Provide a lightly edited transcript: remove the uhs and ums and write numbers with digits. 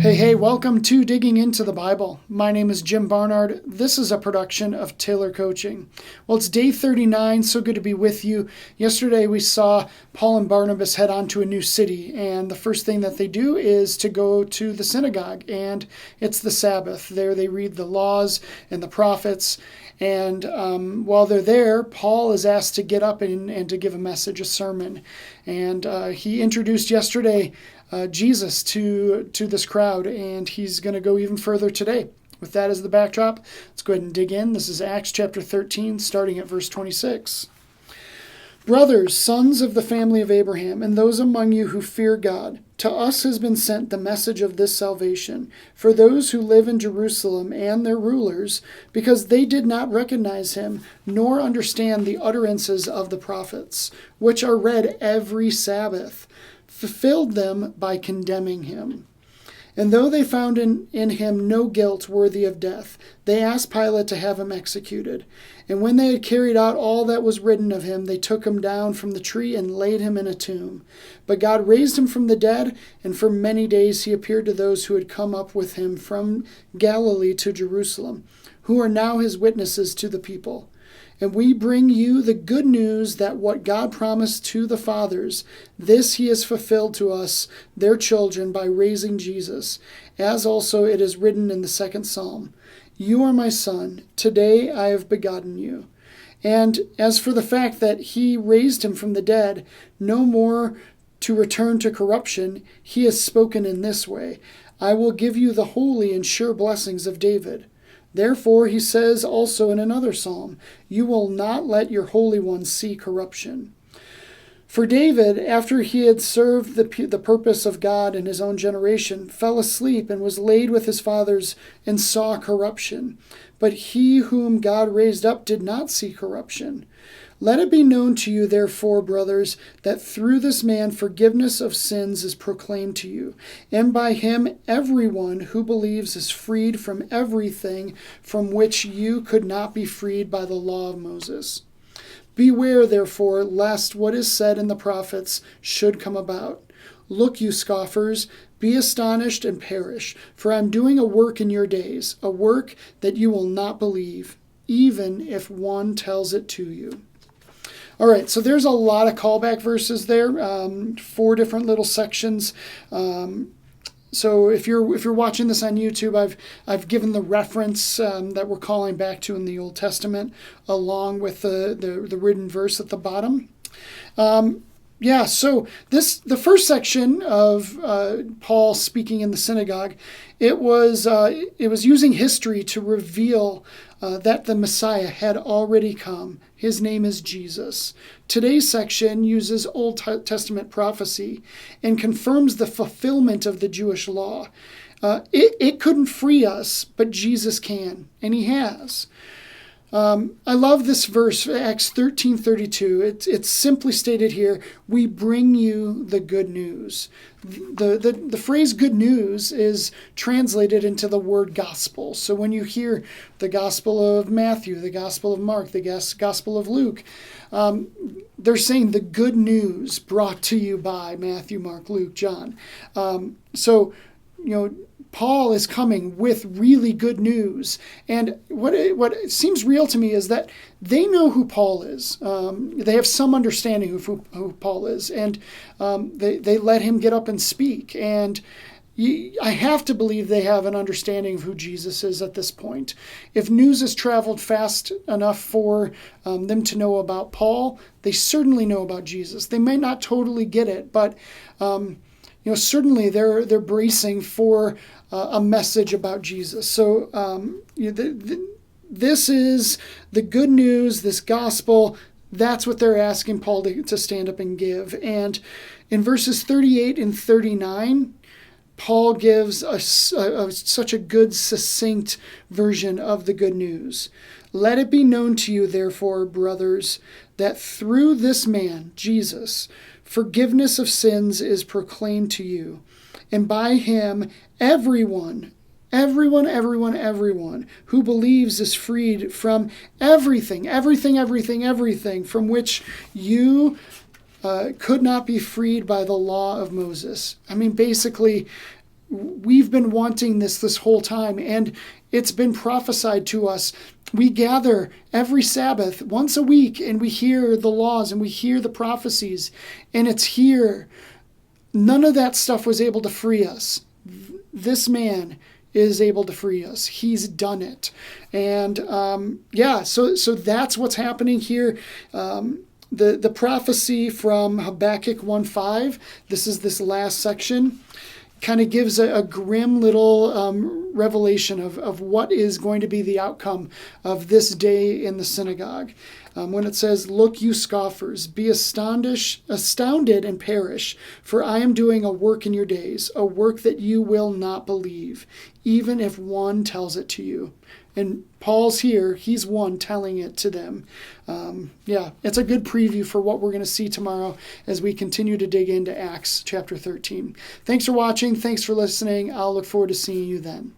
Hey, welcome to Digging into the Bible. My name is Jim Barnard. This is a production of Taylor Coaching. Well, it's day 39, so good to be with you. Yesterday we saw Paul and Barnabas head on to a new city, and the first thing that they do is to go to the synagogue, and it's the Sabbath. There they read the laws and the prophets, and while they're there, Paul is asked to get up and to give a message, a sermon. And he introduced yesterday Jesus to this crowd, and he's going to go even further today. With that as the backdrop, let's go ahead and dig in. This is Acts chapter 13, starting at verse 26. Brothers, sons of the family of Abraham, and those among you who fear God, to us has been sent the message of this salvation, for those who live in Jerusalem and their rulers, because they did not recognize him, nor understand the utterances of the prophets, which are read every Sabbath, fulfilled them by condemning him. And though they found in him no guilt worthy of death, they asked Pilate to have him executed. And when they had carried out all that was written of him, they took him down from the tree and laid him in a tomb. But God raised him from the dead, and for many days he appeared to those who had come up with him from Galilee to Jerusalem, who are now his witnesses to the people. And we bring you the good news that what God promised to the fathers, this he has fulfilled to us, their children, by raising Jesus, as also it is written in the second psalm, You are my son, today I have begotten you. And as for the fact that he raised him from the dead, no more to return to corruption, he has spoken in this way, I will give you the holy and sure blessings of David. Therefore, he says also in another psalm, You will not let your Holy One see corruption. For David, after he had served the purpose of God in his own generation, fell asleep and was laid with his fathers and saw corruption. But he whom God raised up did not see corruption. Let it be known to you, therefore, brothers, that through this man forgiveness of sins is proclaimed to you, and by him everyone who believes is freed from everything from which you could not be freed by the law of Moses. Beware, therefore, lest what is said in the prophets should come about. Look, you scoffers, be astonished and perish, for I am doing a work in your days, a work that you will not believe, even if one tells it to you. All right, so there's a lot of callback verses there, 4 different little sections. So if you're watching this on YouTube, I've given the reference that we're calling back to in the Old Testament, along with the written verse at the bottom. So the first section of Paul speaking in the synagogue, it was using history to reveal that the Messiah had already come. His name is Jesus. Today's section uses Old Testament prophecy and confirms the fulfillment of the Jewish law. It couldn't free us, but Jesus can, and he has. I love this verse, Acts 13:32. It's simply stated here, we bring you the good news. The phrase good news is translated into the word gospel. So when you hear the gospel of Matthew, the gospel of Mark, the gospel of Luke, they're saying the good news brought to you by Matthew, Mark, Luke, John. Paul is coming with really good news. And what seems real to me is that they know who Paul is. They have some understanding of who Paul is. And they let him get up and speak. And I have to believe they have an understanding of who Jesus is at this point. If news has traveled fast enough for them to know about Paul, they certainly know about Jesus. They may not totally get it, but certainly they're bracing for a message about Jesus. So this is the good news, this gospel. That's what they're asking Paul to stand up and give. And in verses 38 and 39, Paul gives such a good, succinct version of the good news. Let it be known to you, therefore, brothers, that through this man, Jesus, forgiveness of sins is proclaimed to you. And by him, everyone who believes is freed from everything from which you could not be freed by the law of Moses. I mean, basically, we've been wanting this whole time, and it's been prophesied to us. We gather every Sabbath once a week, and we hear the laws and we hear the prophecies, and it's here. None of that stuff was able to free us. This man is able to free us. He's done it. And so that's what's happening here. The prophecy from Habakkuk 1:5, this is this last section, kind of gives a grim little revelation of what is going to be the outcome of this day in the synagogue. When it says, "Look, you scoffers, be astounded and perish, for I am doing a work in your days, a work that you will not believe, even if one tells it to you." And Paul's here, he's one telling it to them. It's a good preview for what we're going to see tomorrow as we continue to dig into Acts chapter 13. Thanks for watching. Thanks for listening. I'll look forward to seeing you then.